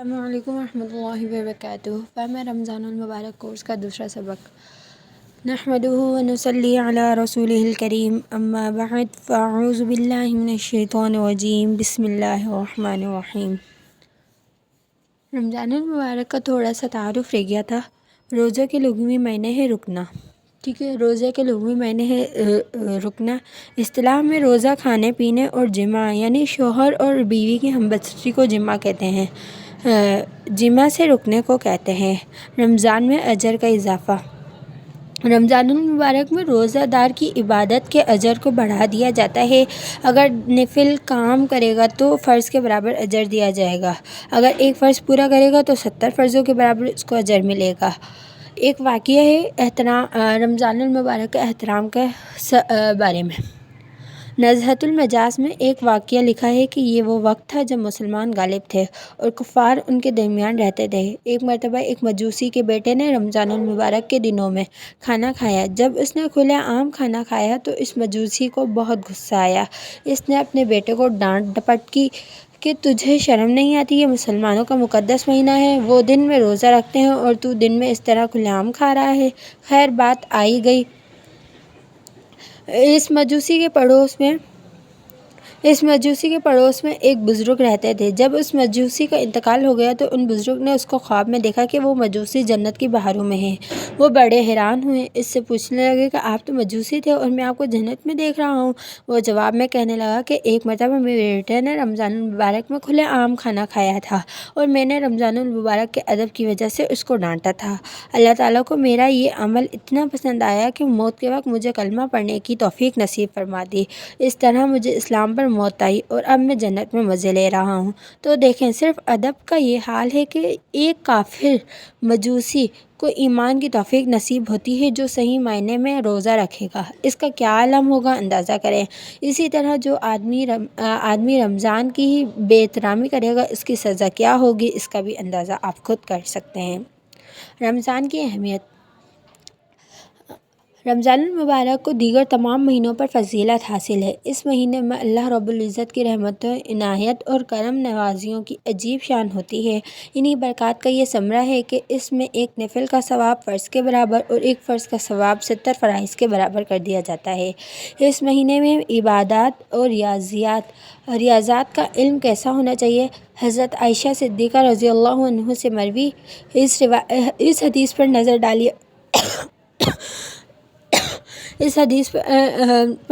السلام علیکم ورحمۃ اللہ وبرکاتہ۔ فہم رمضان المبارک کورس کا دوسرا سبق۔ نحمدہ ونصلی علی رسولہ الکریم، اما بعد فاعوذ باللہ من الشیطان الرجیم، بسم اللہ الرحمن الرحیم۔ رمضان المبارک کا تھوڑا سا تعارف رہ گیا تھا۔ روزہ کے لغوی معنی ہے رکنا، ٹھیک ہے۔ روزہ کے لغوی معنی ہے رکنا۔ اصطلاح میں روزہ کھانے پینے اور جماع یعنی شوہر اور بیوی کی ہمبستری کو جماع کہتے ہیں، جماع سے رکنے کو کہتے ہیں۔ رمضان میں اجر کا اضافہ۔ رمضان المبارک میں روزہ دار کی عبادت کے اجر کو بڑھا دیا جاتا ہے۔ اگر نفل کام کرے گا تو فرض کے برابر اجر دیا جائے گا۔ اگر ایک فرض پورا کرے گا تو 70 فرضوں کے برابر اس کو اجر ملے گا۔ ایک واقعہ ہے رمضان المبارک کے احترام کے بارے میں۔ نزہۃ المجاز میں ایک واقعہ لکھا ہے کہ یہ وہ وقت تھا جب مسلمان غالب تھے اور کفار ان کے درمیان رہتے تھے۔ ایک مرتبہ ایک مجوسی کے بیٹے نے رمضان المبارک کے دنوں میں کھانا کھایا۔ جب اس نے کھلے عام کھانا کھایا تو اس مجوسی کو بہت غصہ آیا۔ اس نے اپنے بیٹے کو ڈانٹ ڈپٹ کی کہ تجھے شرم نہیں آتی؟ یہ مسلمانوں کا مقدس مہینہ ہے، وہ دن میں روزہ رکھتے ہیں اور تو دن میں اس طرح کھلے عام کھا رہا ہے۔ خیر بات آئی گئی۔ اس مجوسی کے پڑوس میں ایک بزرگ رہتے تھے۔ جب اس مجوسی کا انتقال ہو گیا تو ان بزرگ نے اس کو خواب میں دیکھا کہ وہ مجوسی جنت کی بہاروں میں ہے۔ وہ بڑے حیران ہوئے، اس سے پوچھنے لگے کہ آپ تو مجوسی تھے اور میں آپ کو جنت میں دیکھ رہا ہوں۔ وہ جواب میں کہنے لگا کہ ایک مرتبہ میرے بیٹے نے رمضان المبارک میں کھلے عام کھانا کھایا تھا اور میں نے رمضان المبارک کے ادب کی وجہ سے اس کو ڈانٹا تھا۔ اللہ تعالیٰ کو میرا یہ عمل اتنا پسند آیا کہ موت کے وقت مجھے کلمہ پڑھنے کی توفیق نصیب فرما دی۔ اس طرح مجھے اسلام پر موت آئی اور اب میں جنت میں مزے لے رہا ہوں۔ تو دیکھیں، صرف ادب کا یہ حال ہے کہ ایک کافر مجوسی کو ایمان کی توفیق نصیب ہوتی ہے جو صحیح معنی میں روزہ رکھے گا۔ اس کا کیا عالم ہوگا اندازہ کریں۔ اسی طرح جو آدمی رمضان کی ہی بے احترامی کرے گا اس کی سزا کیا ہوگی، اس کا بھی اندازہ آپ خود کر سکتے ہیں۔ رمضان کی اہمیت۔ رمضان المبارک کو دیگر تمام مہینوں پر فضیلت حاصل ہے۔ اس مہینے میں اللہ رب العزت کی رحمتوں، عنایت اور کرم نوازیوں کی عجیب شان ہوتی ہے۔ انہی برکات کا یہ ثمرہ ہے کہ اس میں ایک نفل کا ثواب فرض کے برابر اور ایک فرض کا ثواب 70 فرائض کے برابر کر دیا جاتا ہے۔ اس مہینے میں عبادات اور ریاضات کا علم کیسا ہونا چاہیے؟ حضرت عائشہ صدیقہ رضی اللہ عنہا سے مروی اس حدیث پر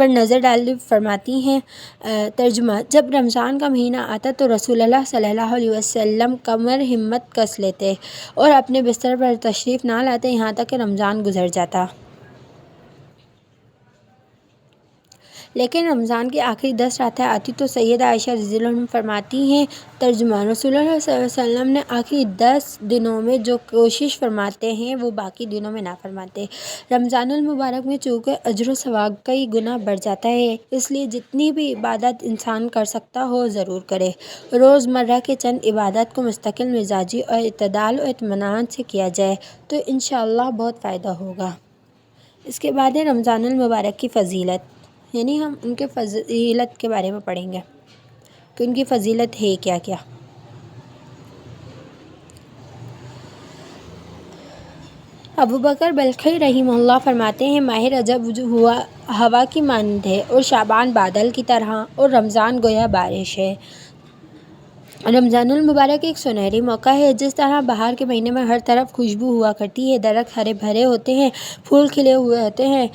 نظر ڈال فرماتی ہیں۔ ترجمہ: جب رمضان کا مہینہ آتا تو رسول اللہ صلی اللہ علیہ وسلم کمر ہمت کس لیتے اور اپنے بستر پر تشریف نہ لاتے یہاں تک کہ رمضان گزر جاتا۔ لیکن رمضان کی آخری 10 راتیں آتی تو سیدہ عائشہ رضی اللہ عنہا فرماتی ہیں۔ ترجمہ: رسول اللہ صلی اللہ علیہ وسلم نے آخری 10 دنوں میں جو کوشش فرماتے ہیں وہ باقی دنوں میں نہ فرماتے۔ رمضان المبارک میں چونکہ اجر و ثواب کئی گنا بڑھ جاتا ہے، اس لیے جتنی بھی عبادت انسان کر سکتا ہو ضرور کرے۔ روز مرہ کے چند عبادات کو مستقل مزاجی اور اعتدال و اطمینان سے کیا جائے تو انشاءاللہ بہت فائدہ ہوگا۔ اس کے بعد ہے رمضان المبارک کی فضیلت، یعنی ہم ان کے فضیلت کے بارے میں پڑھیں گے کہ ان کی فضیلت ہے کیا کیا۔ ابوبکر بلخی رحمہ اللہ فرماتے ہیں، ماہ رجب ہوا کی مانند ہے اور شعبان بادل کی طرح اور رمضان گویا بارش ہے۔ رمضان المبارک ایک سنہری موقع ہے۔ جس طرح بہار کے مہینے میں ہر طرف خوشبو ہوا کرتی ہے، درخت ہرے بھرے ہوتے ہیں، پھول کھلے ہوئے ہوتے ہیں،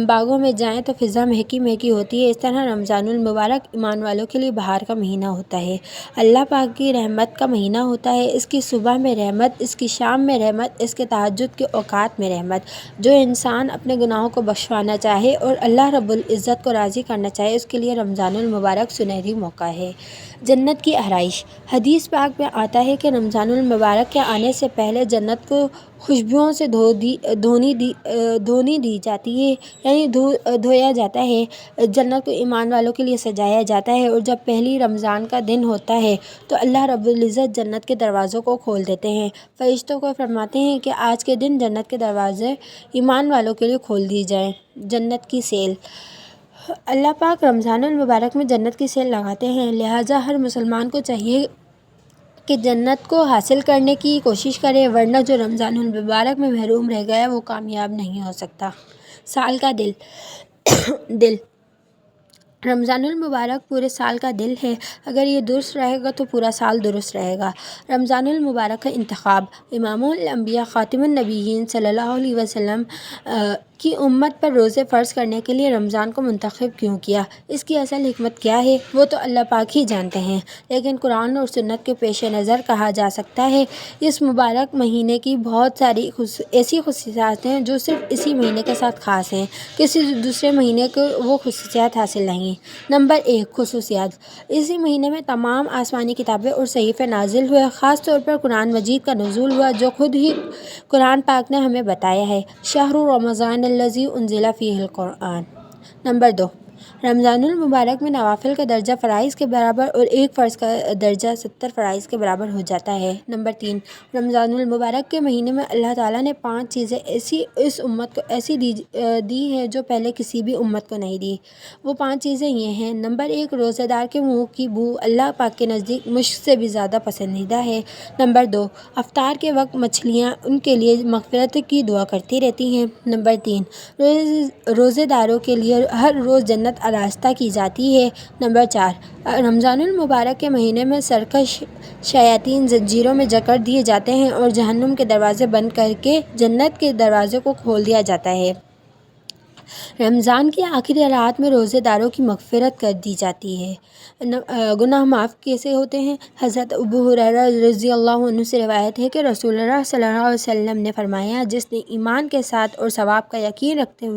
باغوں میں جائیں تو فضا مہکی مہکی ہوتی ہے، اس طرح رمضان المبارک ایمان والوں کے لیے بہار کا مہینہ ہوتا ہے، اللہ پاک کی رحمت کا مہینہ ہوتا ہے۔ اس کی صبح میں رحمت، اس کی شام میں رحمت، اس کے تہجد کے اوقات میں رحمت۔ جو انسان اپنے گناہوں کو بخشوانا چاہے اور اللہ رب العزت کو راضی کرنا چاہے اس کے لیے رمضان المبارک سنہری موقع ہے۔ جنت کی آرائش۔ حدیث پاک میں آتا ہے کہ رمضان المبارک کے آنے سے پہلے جنت کو خوشبوؤں سے دھونی دی جاتی ہے، یعنی دھویا جاتا ہے۔ جنت کو ایمان والوں کے لیے سجایا جاتا ہے اور جب پہلی رمضان کا دن ہوتا ہے تو اللہ رب العزت جنت کے دروازوں کو کھول دیتے ہیں، فرشتوں کو فرماتے ہیں کہ آج کے دن جنت کے دروازے ایمان والوں کے لیے کھول دی جائیں۔ جنت کی سیل۔ اللہ پاک رمضان المبارک میں جنت کی سیل لگاتے ہیں، لہٰذا ہر مسلمان کو چاہیے کہ جنت کو حاصل کرنے کی کوشش کرے، ورنہ جو رمضان المبارک میں محروم رہ گیا وہ کامیاب نہیں ہو سکتا۔ سال کا دل رمضان المبارک پورے سال کا دل ہے۔ اگر یہ درست رہے گا تو پورا سال درست رہے گا۔ رمضان المبارک کا انتخاب امام الانبیاء خاتم النبیین صلی اللہ علیہ وسلم کی امت پر روزے فرض کرنے کے لیے رمضان کو منتخب کیوں کیا، اس کی اصل حکمت کیا ہے، وہ تو اللہ پاک ہی جانتے ہیں، لیکن قرآن اور سنت کے پیش نظر کہا جا سکتا ہے اس مبارک مہینے کی بہت ساری ایسی خصوصیات ہیں جو صرف اسی مہینے کے ساتھ خاص ہیں، کسی دوسرے مہینے کو وہ خصوصیات حاصل نہیں۔ نمبر 1، خصوصیات۔ اسی مہینے میں تمام آسمانی کتابیں اور صحیفے نازل ہوئے، خاص طور پر قرآن مجید کا نزول ہوا جو خود ہی قرآن پاک نے ہمیں بتایا ہے، شہر رمضان الذی انزل فیہ القرآن۔ نمبر 2، رمضان المبارک میں نوافل کا درجہ فرائض کے برابر اور ایک فرض کا درجہ 70 فرائض کے برابر ہو جاتا ہے۔ نمبر 3، رمضان المبارک کے مہینے میں اللہ تعالیٰ نے 5 چیزیں ایسی اس امت کو ایسی دی ہیں جو پہلے کسی بھی امت کو نہیں دی۔ وہ 5 چیزیں یہ ہیں۔ نمبر 1، روزہ دار کے منہ کی بو اللہ پاک کے نزدیک مشک سے بھی زیادہ پسندیدہ ہے۔ نمبر 2، افطار کے وقت مچھلیاں ان کے لیے مغفرت کی دعا کرتی رہتی ہیں۔ نمبر 3، روزے داروں کے لیے ہر روز جنت آراستہ کی جاتی ہے۔ نمبر 4، رمضان المبارک کے مہینے میں سرکش شیاطین زنجیروں میں جکڑ دیے جاتے ہیں اور جہنم کے دروازے بند کر کے جنت کے دروازے کو کھول دیا جاتا ہے۔ رمضان کی آخری رات میں روزے داروں کی مغفرت کر دی جاتی ہے۔ گناہ معاف کیسے ہوتے ہیں؟ حضرت ابو ہریرہ رضی اللہ عنہ سے روایت ہے کہ رسول اللہ صلی اللہ علیہ وسلم نے فرمایا، جس نے ایمان کے ساتھ اور ثواب کا یقین رکھتے ہوئے